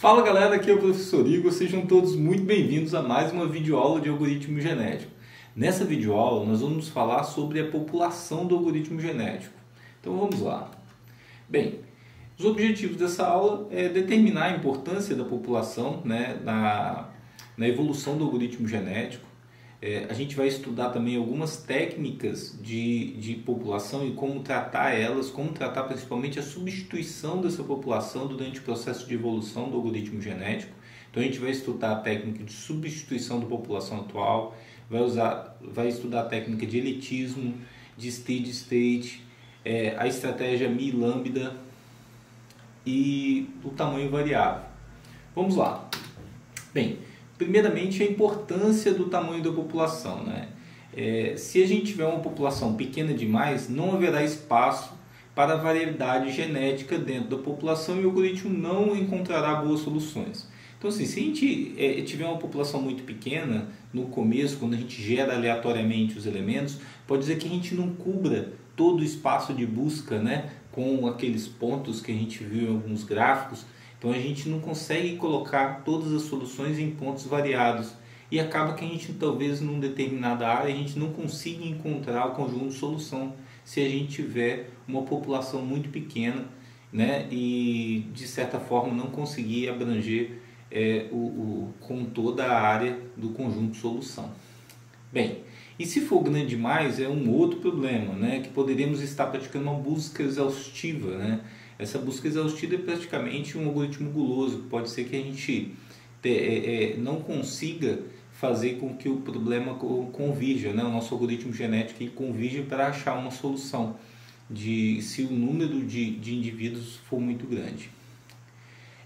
Fala galera, aqui é o professor Igor, sejam todos muito bem-vindos a mais uma videoaula de algoritmo genético. Nessa videoaula nós vamos falar sobre a população do algoritmo genético. Então vamos lá. Bem, os objetivos dessa aula é determinar a importância da população, na evolução do algoritmo genético. A gente vai estudar também algumas técnicas de população e como tratar elas, como tratar principalmente a substituição dessa população durante o processo de evolução do algoritmo genético. Então a gente vai estudar a técnica de substituição da população atual, vai estudar a técnica de elitismo, de steady state, a estratégia Mi-Lambda e o tamanho variável. Vamos lá. Bem, primeiramente, a importância do tamanho da população, né? Se a gente tiver uma população pequena demais, não haverá espaço para a variedade genética dentro da população e o algoritmo não encontrará boas soluções. Então, assim, se a gente tiver uma população muito pequena, no começo, quando a gente gera aleatoriamente os elementos, pode dizer que a gente não cubra todo o espaço de busca, né, com aqueles pontos que a gente viu em alguns gráficos. Então a gente não consegue colocar todas as soluções em pontos variados e acaba que a gente talvez numa determinada área a gente não consiga encontrar o conjunto de solução se a gente tiver uma população muito pequena, né, e de certa forma não conseguir abranger com toda a área do conjunto de solução. Bem, e se for grande demais é um outro problema, né, que poderíamos estar praticando uma busca exaustiva, né? Essa busca exaustiva é praticamente um algoritmo guloso. Pode ser que a gente não consiga fazer com que o problema convirja, né? O nosso algoritmo genético convirja para achar uma solução se o número de indivíduos for muito grande.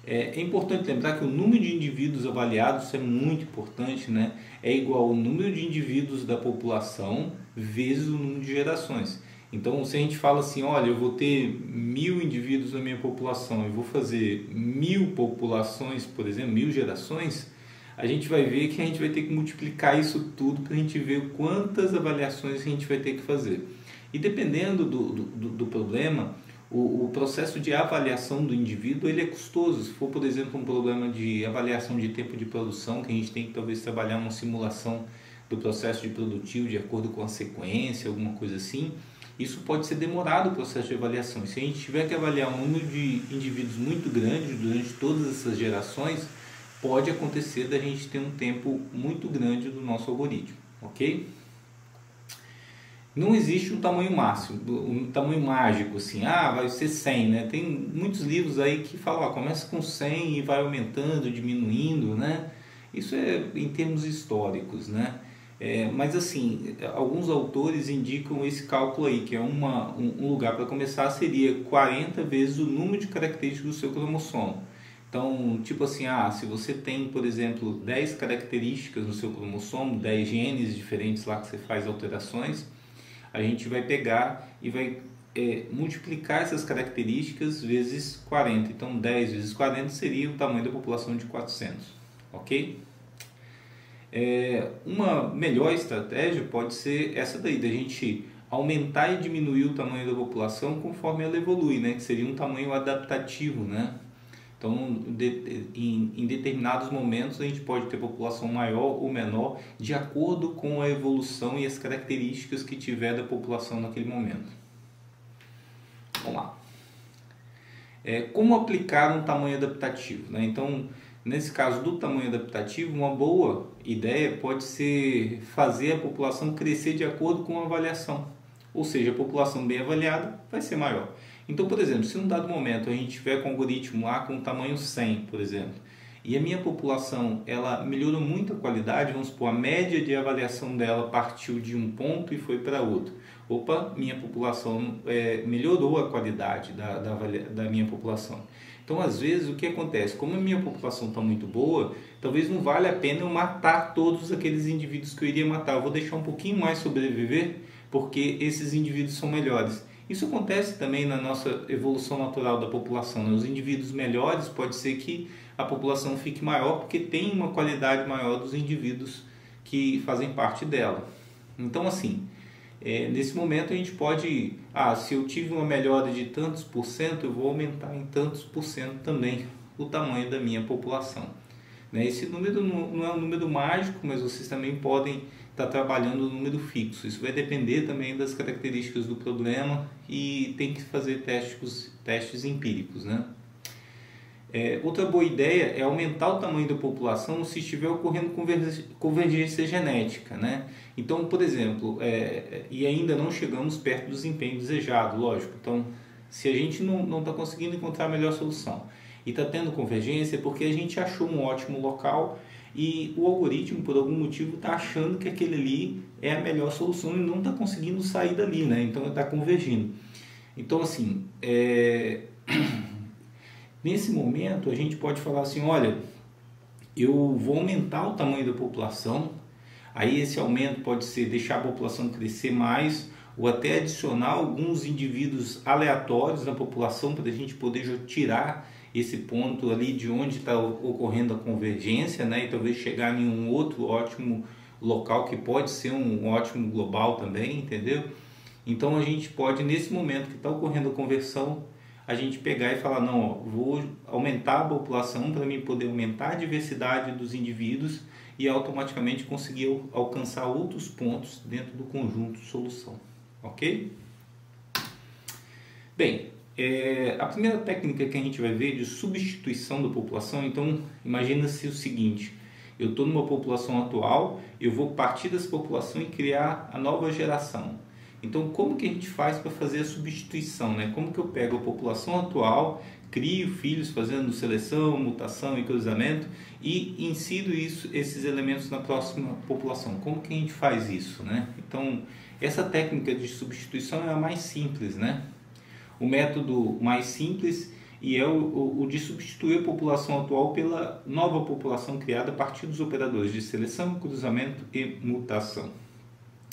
É importante lembrar que o número de indivíduos avaliados é muito importante, né? É igual ao número de indivíduos da população vezes o número de gerações. Então, se a gente fala assim, olha, eu vou ter 1000 indivíduos na minha população e vou fazer 1000 populações, por exemplo, 1000 gerações, a gente vai ver que a gente vai ter que multiplicar isso tudo para a gente ver quantas avaliações a gente vai ter que fazer. E dependendo do problema, o processo de avaliação do indivíduo ele é custoso. Se for, por exemplo, um problema de avaliação de tempo de produção, que a gente tem que talvez trabalhar uma simulação do processo de produtivo de acordo com a sequência, alguma coisa assim, isso pode ser demorado o processo de avaliação. E se a gente tiver que avaliar um número de indivíduos muito grande durante todas essas gerações, pode acontecer da gente ter um tempo muito grande do nosso algoritmo, ok? Não existe um tamanho máximo, um tamanho mágico, assim, vai ser 100, né? Tem muitos livros aí que falam, começa com 100 e vai aumentando, diminuindo, né? Isso é em termos históricos, né? Mas assim, alguns autores indicam esse cálculo aí, que é um lugar para começar seria 40 vezes o número de características do seu cromossomo. Então, tipo assim, se você tem, por exemplo, 10 características no seu cromossomo, 10 genes diferentes lá que você faz alterações, a gente vai pegar e vai multiplicar essas características vezes 40. Então, 10 vezes 40 seria o tamanho da população de 400, ok? Uma melhor estratégia pode ser essa daí, da gente aumentar e diminuir o tamanho da população conforme ela evolui, né? Que seria um tamanho adaptativo, né? Então, em determinados momentos a gente pode ter população maior ou menor de acordo com a evolução e as características que tiver da população naquele momento. Vamos lá. Como aplicar um tamanho adaptativo, né? Então, nesse caso do tamanho adaptativo, uma boa ideia pode ser fazer a população crescer de acordo com a avaliação. Ou seja, a população bem avaliada vai ser maior. Então, por exemplo, se num dado momento a gente tiver com o algoritmo lá com o tamanho 100, por exemplo, e a minha população ela melhorou muito a qualidade, vamos supor, a média de avaliação dela partiu de um ponto e foi para outro. Opa, minha população melhorou a qualidade da minha população. Então, às vezes, o que acontece? Como a minha população está muito boa, talvez não vale a pena eu matar todos aqueles indivíduos que eu iria matar. Eu vou deixar um pouquinho mais sobreviver, porque esses indivíduos são melhores. Isso acontece também na nossa evolução natural da população, né? Os indivíduos melhores, pode ser que a população fique maior, porque tem uma qualidade maior dos indivíduos que fazem parte dela. Então, assim, nesse momento a gente pode, se eu tive uma melhora de tantos por cento, eu vou aumentar em tantos por cento também o tamanho da minha população. Né? Esse número não é um número mágico, mas vocês também podem estar trabalhando no número fixo. Isso vai depender também das características do problema e tem que fazer testes empíricos, né? Outra boa ideia é aumentar o tamanho da população se estiver ocorrendo convergência genética, né? Então, por exemplo, e ainda não chegamos perto do desempenho desejado, lógico. Então, se a gente não está conseguindo encontrar a melhor solução e está tendo convergência, é porque a gente achou um ótimo local e o algoritmo, por algum motivo, está achando que aquele ali é a melhor solução e não está conseguindo sair dali, né? Então, está convergindo. Então, assim, nesse momento, a gente pode falar assim, olha, eu vou aumentar o tamanho da população, aí esse aumento pode ser deixar a população crescer mais ou até adicionar alguns indivíduos aleatórios na população para a gente poder tirar esse ponto ali de onde está ocorrendo a convergência, né? E talvez chegar em um outro ótimo local que pode ser um ótimo global também, entendeu? Então a gente pode, nesse momento que está ocorrendo a conversão, a gente pegar e falar, não, ó, vou aumentar a população para mim poder aumentar a diversidade dos indivíduos e automaticamente conseguir alcançar outros pontos dentro do conjunto solução, ok? Bem, a primeira técnica que a gente vai ver de substituição da população, então imagina-se o seguinte, eu estou numa população atual, eu vou partir dessa população e criar a nova geração. Então, como que a gente faz para fazer a substituição, né? Como que eu pego a população atual, crio filhos fazendo seleção, mutação e cruzamento e insiro esses elementos na próxima população? Como que a gente faz isso, né? Então, essa técnica de substituição é a mais simples, né? O método mais simples é o de substituir a população atual pela nova população criada a partir dos operadores de seleção, cruzamento e mutação.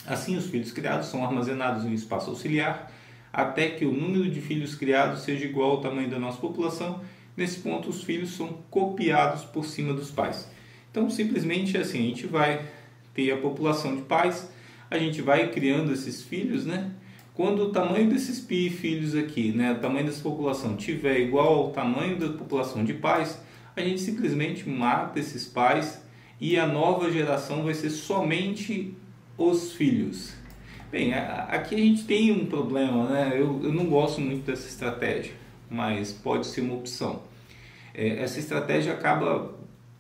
Assim, os filhos criados são armazenados em um espaço auxiliar até que o número de filhos criados seja igual ao tamanho da nossa população. Nesse ponto, os filhos são copiados por cima dos pais. Então, simplesmente assim, a gente vai ter a população de pais, a gente vai criando esses filhos, né? Quando o tamanho desses filhos aqui, né, o tamanho dessa população tiver igual ao tamanho da população de pais, a gente simplesmente mata esses pais e a nova geração vai ser somente os filhos. Bem, aqui a gente tem um problema, né? Eu não gosto muito dessa estratégia, mas pode ser uma opção. Essa estratégia acaba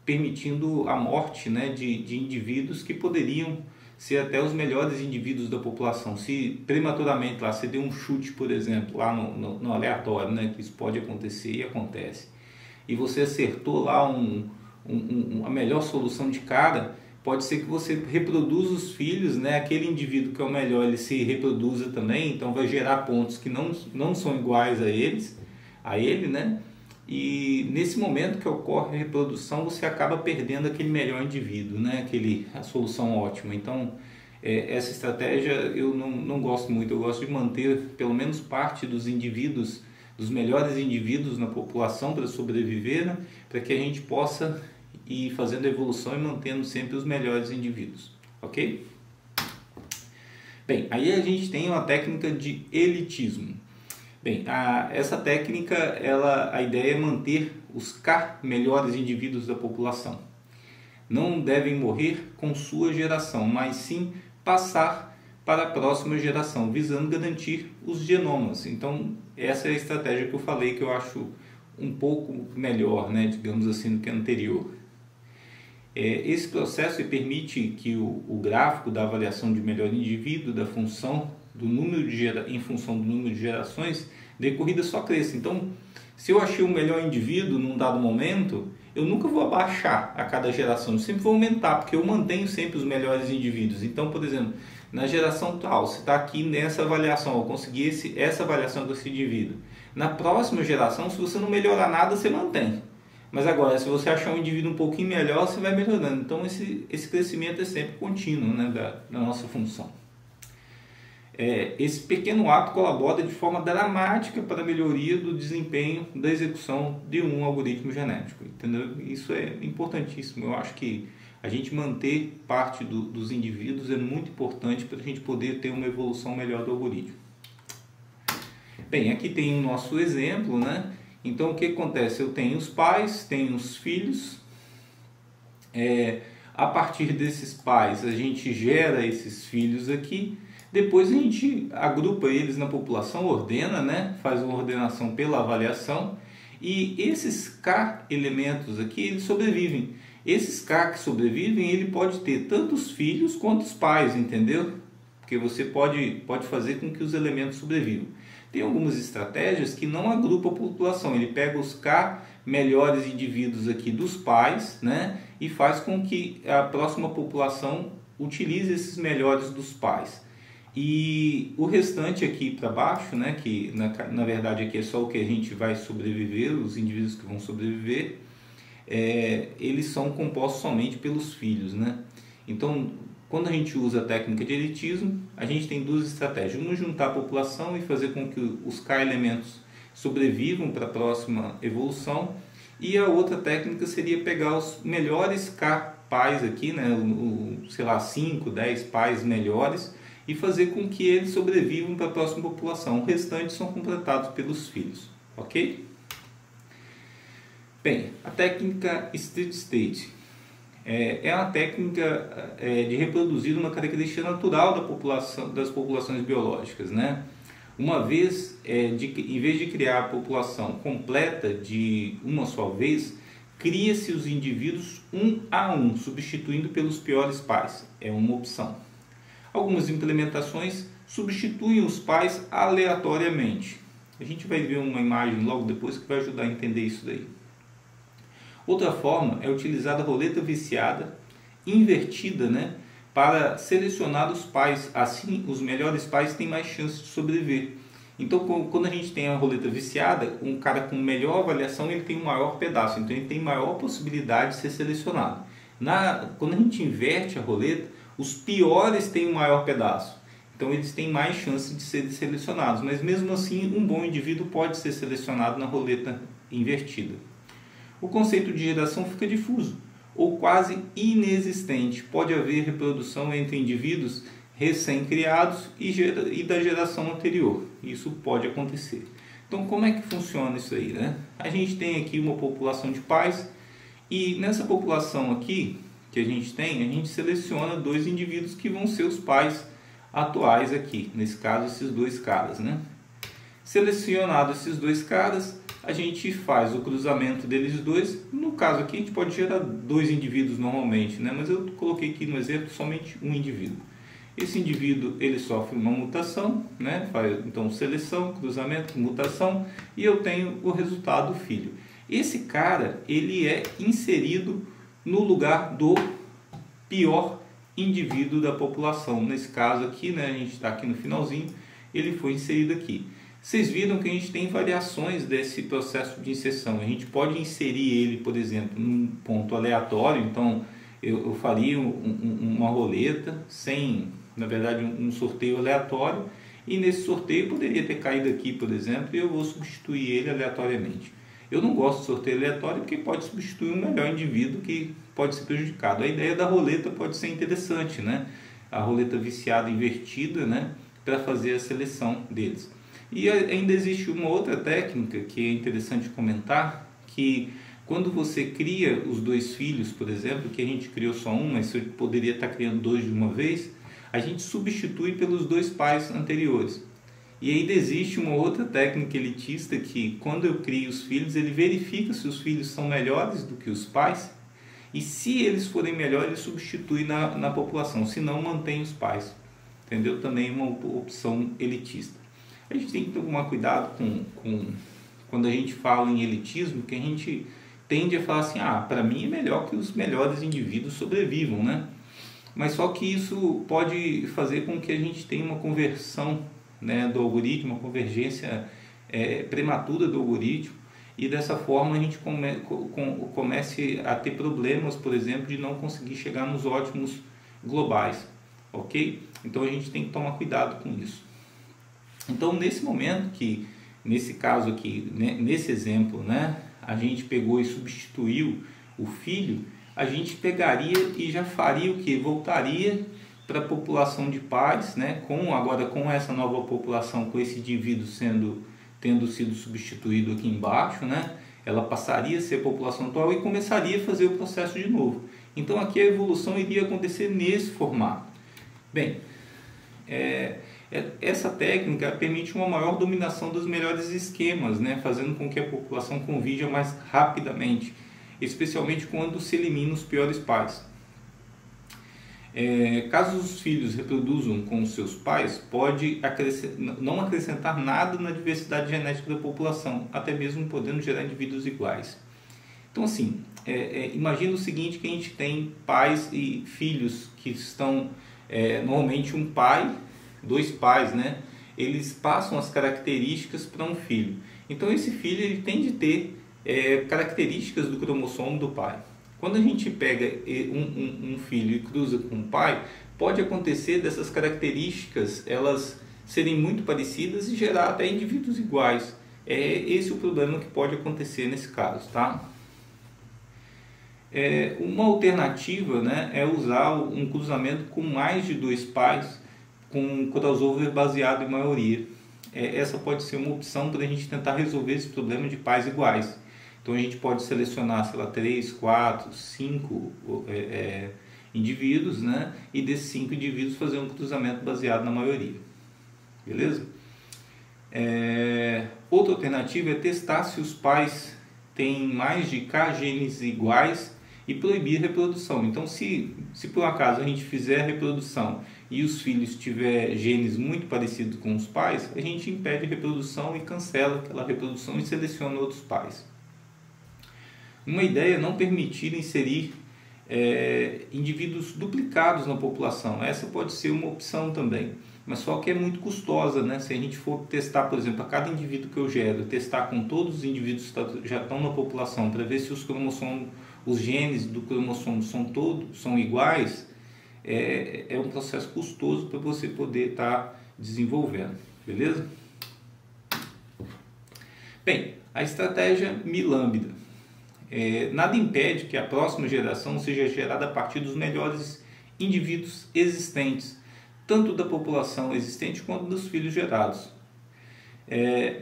permitindo a morte, né, de indivíduos que poderiam ser até os melhores indivíduos da população. Se prematuramente lá você deu um chute, por exemplo, lá no aleatório, né, que isso pode acontecer e acontece, e você acertou lá a melhor solução de cara, pode ser que você reproduza os filhos, né? Aquele indivíduo que é o melhor, ele se reproduza também, então vai gerar pontos que não são iguais a ele, né? E nesse momento que ocorre a reprodução, você acaba perdendo aquele melhor indivíduo, né? A solução ótima. Então, essa estratégia eu não gosto muito, eu gosto de manter pelo menos parte dos indivíduos, dos melhores indivíduos na população para sobreviver, né? Para que a gente possa e fazendo a evolução e mantendo sempre os melhores indivíduos, ok? Bem, aí a gente tem uma técnica de elitismo. Bem, essa técnica, a ideia é manter os melhores indivíduos da população. Não devem morrer com sua geração, mas sim passar para a próxima geração, visando garantir os genomas. Então, essa é a estratégia que eu falei que eu acho um pouco melhor, né, digamos assim, do que a anterior. Esse processo permite que o gráfico da avaliação de melhor indivíduo, da função do número em função do número de gerações decorridas só cresça. Então, se eu achei o melhor indivíduo num dado momento, eu nunca vou abaixar a cada geração, eu sempre vou aumentar, porque eu mantenho sempre os melhores indivíduos. Então, por exemplo, na geração tal, você está aqui nessa avaliação, eu consegui essa avaliação desse indivíduo. Na próxima geração, se você não melhorar nada, você mantém. Mas agora, se você achar um indivíduo um pouquinho melhor, você vai melhorando. Então, esse crescimento é sempre contínuo, né, da nossa função. Esse pequeno ato colabora de forma dramática para a melhoria do desempenho da execução de um algoritmo genético. Entendeu? Isso é importantíssimo. Eu acho que a gente manter parte dos indivíduos é muito importante para a gente poder ter uma evolução melhor do algoritmo. Bem, aqui tem o nosso exemplo, né? Então o que acontece? Eu tenho os pais, tenho os filhos, a partir desses pais a gente gera esses filhos aqui, depois a gente agrupa eles na população, ordena, né? Faz uma ordenação pela avaliação, e esses K elementos aqui, eles sobrevivem. Esses K que sobrevivem, ele pode ter tanto os filhos quanto os pais, entendeu? Porque você pode fazer com que os elementos sobrevivam. Tem algumas estratégias que não agrupam a população. Ele pega os K melhores indivíduos aqui dos pais, né? E faz com que a próxima população utilize esses melhores dos pais. E o restante aqui para baixo, né? Que na verdade aqui é só o que a gente vai sobreviver, os indivíduos que vão sobreviver, eles são compostos somente pelos filhos, né? Então, quando a gente usa a técnica de elitismo, a gente tem duas estratégias. Uma, juntar a população e fazer com que os K elementos sobrevivam para a próxima evolução. E a outra técnica seria pegar os melhores K pais aqui, né? Sei lá, 5, 10 pais melhores, e fazer com que eles sobrevivam para a próxima população. O restante são completados pelos filhos, ok? Bem, a técnica Steady State é uma técnica de reproduzir uma característica natural das populações biológicas, né? Uma vez, em vez de criar a população completa de uma só vez, cria-se os indivíduos um a um, substituindo pelos piores pais. É uma opção. Algumas implementações substituem os pais aleatoriamente. A gente vai ver uma imagem logo depois que vai ajudar a entender isso daí. Outra forma é utilizar a roleta viciada invertida, né, para selecionar os pais. Assim, os melhores pais têm mais chance de sobreviver. Então, quando a gente tem a roleta viciada, um cara com melhor avaliação, ele tem um maior pedaço, então ele tem maior possibilidade de ser selecionado. Quando a gente inverte a roleta, os piores têm um maior pedaço, então eles têm mais chance de serem selecionados, mas mesmo assim um bom indivíduo pode ser selecionado na roleta invertida. O conceito de geração fica difuso ou quase inexistente. Pode haver reprodução entre indivíduos recém-criados e da geração anterior. Isso pode acontecer. Então, como é que funciona isso aí, né? A gente tem aqui uma população de pais e nessa população aqui que a gente seleciona dois indivíduos que vão ser os pais atuais aqui. Nesse caso, esses dois caras, né? Selecionados esses dois caras, a gente faz o cruzamento deles dois. No caso aqui, a gente pode gerar dois indivíduos normalmente, né? Mas eu coloquei aqui no exemplo somente um indivíduo. Esse indivíduo, ele sofre uma mutação, né? Então, seleção, cruzamento, mutação, e eu tenho o resultado filho. Esse cara, ele é inserido no lugar do pior indivíduo da população. Nesse caso aqui, né? A gente está aqui no finalzinho, ele foi inserido aqui. Vocês viram que a gente tem variações desse processo de inserção. A gente pode inserir ele, por exemplo, num ponto aleatório. Então, eu faria uma roleta sem, na verdade, um sorteio aleatório. E nesse sorteio poderia ter caído aqui, por exemplo, e eu vou substituir ele aleatoriamente. Eu não gosto de sorteio aleatório porque pode substituir um melhor indivíduo que pode ser prejudicado. A ideia da roleta pode ser interessante, né? A roleta viciada invertida, né? Para fazer a seleção deles. E ainda existe uma outra técnica que é interessante comentar, que quando você cria os dois filhos, por exemplo, que a gente criou só um, mas você poderia estar criando dois de uma vez, a gente substitui pelos dois pais anteriores. E ainda existe uma outra técnica elitista que quando eu crio os filhos, ele verifica se os filhos são melhores do que os pais, e se eles forem melhores, ele substitui na população, se não, mantém os pais. Entendeu? Também uma opção elitista. A gente tem que tomar cuidado quando a gente fala em elitismo, que a gente tende a falar assim, para mim é melhor que os melhores indivíduos sobrevivam, né? Mas só que isso pode fazer com que a gente tenha uma conversão, né, do algoritmo, uma convergência prematura do algoritmo, e dessa forma a gente comece a ter problemas, por exemplo, de não conseguir chegar nos ótimos globais, ok? Então a gente tem que tomar cuidado com isso. Então, nesse momento nesse caso aqui, né, nesse exemplo, né, a gente pegou e substituiu o filho, a gente pegaria e já faria o que? Voltaria para a população de pais, né, agora com essa nova população, com esse indivíduo tendo sido substituído aqui embaixo, né? Ela passaria a ser a população atual e começaria a fazer o processo de novo. Então aqui a evolução iria acontecer nesse formato. Bem, essa técnica permite uma maior dominação dos melhores esquemas, né? Fazendo com que a população convija mais rapidamente, especialmente quando se elimina os piores pais. Caso os filhos reproduzam com os seus pais, pode não acrescentar nada na diversidade genética da população, até mesmo podendo gerar indivíduos iguais. Então assim, imagina o seguinte, que a gente tem pais e filhos que estão, normalmente um pai, dois pais, né? Eles passam as características para um filho. Então esse filho ele tem de ter características do cromossomo do pai. Quando a gente pega um filho e cruza com o pai, pode acontecer dessas características elas serem muito parecidas e gerar até indivíduos iguais. Esse é o problema que pode acontecer nesse caso, tá? Uma alternativa, né, é usar um cruzamento com mais de dois pais, com um crossover baseado em maioria. Essa pode ser uma opção para a gente tentar resolver esse problema de pais iguais. Então a gente pode selecionar, sei lá, 3, 4, 5 indivíduos, né? E desses 5 indivíduos fazer um cruzamento baseado na maioria. Beleza? Outra alternativa é testar se os pais têm mais de K genes iguais e proibir a reprodução. Então se por acaso a gente fizer a reprodução e os filhos tiverem genes muito parecidos com os pais, a gente impede a reprodução e cancela aquela reprodução e seleciona outros pais. Uma ideia é não permitir inserir indivíduos duplicados na população. Essa pode ser uma opção também, mas só que é muito custosa, né? Se a gente for testar, por exemplo, a cada indivíduo que eu gero, testar com todos os indivíduos que já estão na população para ver se os genes do cromossomo são iguais, é um processo custoso para você poder estar desenvolvendo, beleza? Bem, a estratégia milâmbida. Nada impede que a próxima geração seja gerada a partir dos melhores indivíduos existentes, tanto da população existente quanto dos filhos gerados.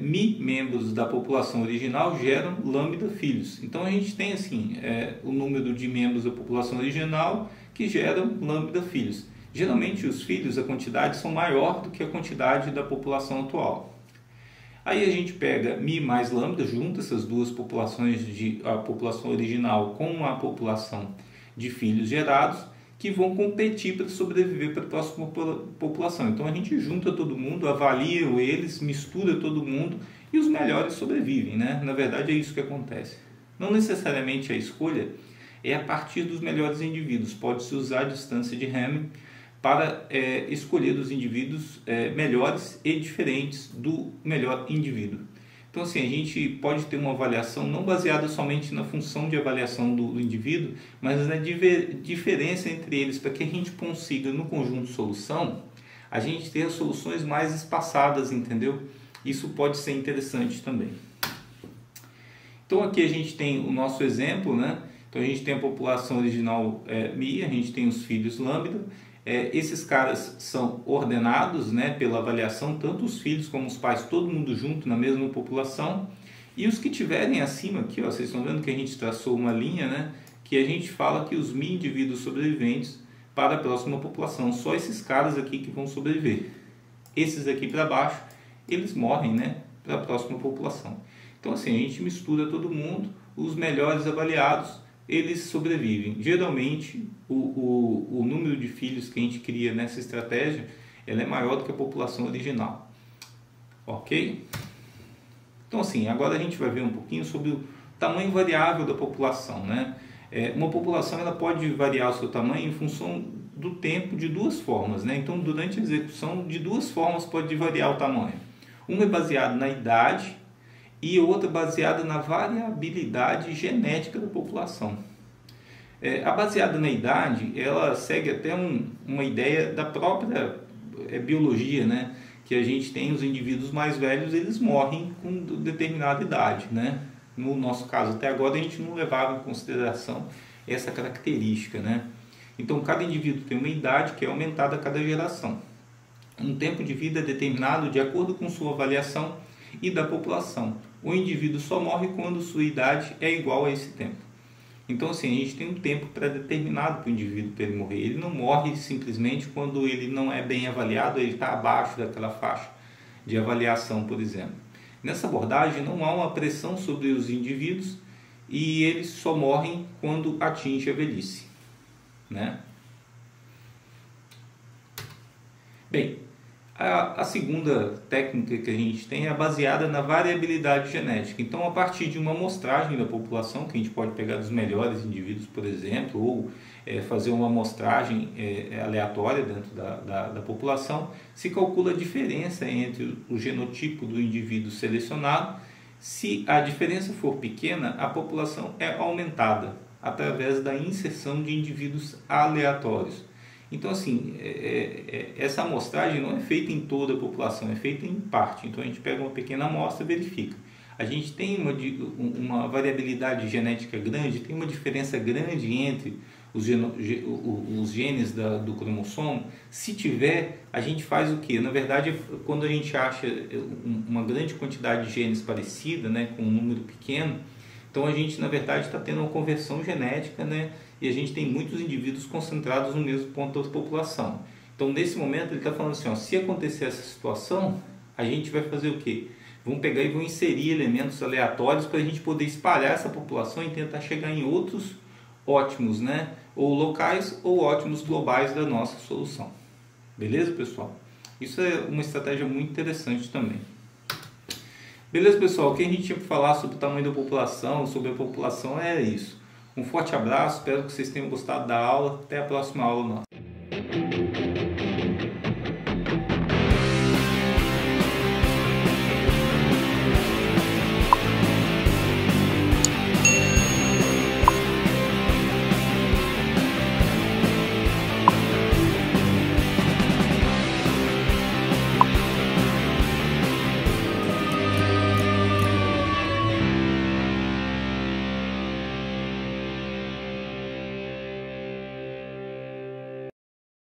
Membros da população original geram lambda filhos. Então a gente tem assim o número de membros da população original que geram lambda filhos. Geralmente os filhos, a quantidade são maior do que a quantidade da população atual. Aí a gente pega Mi mais lambda, junta essas duas populações, a população original com a população de filhos gerados, que vão competir para sobreviver para a próxima população. Então a gente junta todo mundo, avalia eles, mistura todo mundo e os melhores sobrevivem, né? Na verdade é isso que acontece. Não necessariamente a escolha é a partir dos melhores indivíduos, pode-se usar a distância de Hamming para escolher os indivíduos melhores e diferentes do melhor indivíduo. Então assim, a gente pode ter uma avaliação não baseada somente na função de avaliação do indivíduo, mas na diferença entre eles, para que a gente consiga no conjunto solução, a gente ter as soluções mais espaçadas, entendeu? Isso pode ser interessante também. Então aqui a gente tem o nosso exemplo, né? Então a gente tem a população original Mi, a gente tem os filhos lambda. Esses caras são ordenados, né, pela avaliação, tanto os filhos como os pais, todo mundo junto na mesma população. E os que tiverem acima aqui, ó, vocês estão vendo que a gente traçou uma linha, né, que a gente fala que os Mi indivíduos sobreviventes para a próxima população, só esses caras aqui que vão sobreviver. Esses aqui para baixo, eles morrem, né, para a próxima população. Então assim, a gente mistura todo mundo, os melhores avaliados, eles sobrevivem. Geralmente o número de filhos que a gente cria nessa estratégia ela é maior do que a população original, ok? Então assim, agora a gente vai ver um pouquinho sobre o tamanho variável da população, né? Uma população ela pode variar o seu tamanho em função do tempo de duas formas, né? Então durante a execução de duas formas pode variar o tamanho. Uma é baseada na idade e outra baseada na variabilidade genética da população. A baseada na idade, ela segue até uma ideia da própria biologia, né? Que a gente tem os indivíduos mais velhos, eles morrem com determinada idade, né? No nosso caso, até agora, a gente não levava em consideração essa característica, né? Então, cada indivíduo tem uma idade que é aumentada a cada geração. Um tempo de vida é determinado de acordo com sua avaliação e da população. O indivíduo só morre quando sua idade é igual a esse tempo. Então, assim, a gente tem um tempo pré-determinado para o indivíduo para ele morrer. Ele não morre simplesmente quando ele não é bem avaliado, ele está abaixo daquela faixa de avaliação, por exemplo. Nessa abordagem, não há uma pressão sobre os indivíduos e eles só morrem quando atinge a velhice, né? Bem, a segunda técnica que a gente tem é baseada na variabilidade genética. Então, a partir de uma amostragem da população, que a gente pode pegar dos melhores indivíduos, por exemplo, ou fazer uma amostragem aleatória dentro da população, se calcula a diferença entre o genotipo do indivíduo selecionado. Se a diferença for pequena, a população é aumentada através da inserção de indivíduos aleatórios. Então, assim, essa amostragem não é feita em toda a população, é feita em parte. Então, a gente pega uma pequena amostra e verifica. A gente tem uma variabilidade genética grande, tem uma diferença grande entre os genes do cromossomo. Se tiver, a gente faz o quê? Na verdade, quando a gente acha uma grande quantidade de genes parecida, né, com um número pequeno, então a gente, na verdade, está tendo uma conversão genética, né? E a gente tem muitos indivíduos concentrados no mesmo ponto da população. Então, nesse momento, ele está falando assim, ó, se acontecer essa situação, a gente vai fazer o quê? Vamos pegar e vamos inserir elementos aleatórios para a gente poder espalhar essa população e tentar chegar em outros ótimos, né? Ou locais ou ótimos globais da nossa solução. Beleza, pessoal? Isso é uma estratégia muito interessante também. Beleza, pessoal? O que a gente tinha para falar sobre o tamanho da população, sobre a população é isso. Um forte abraço, espero que vocês tenham gostado da aula. Até a próxima aula nossa.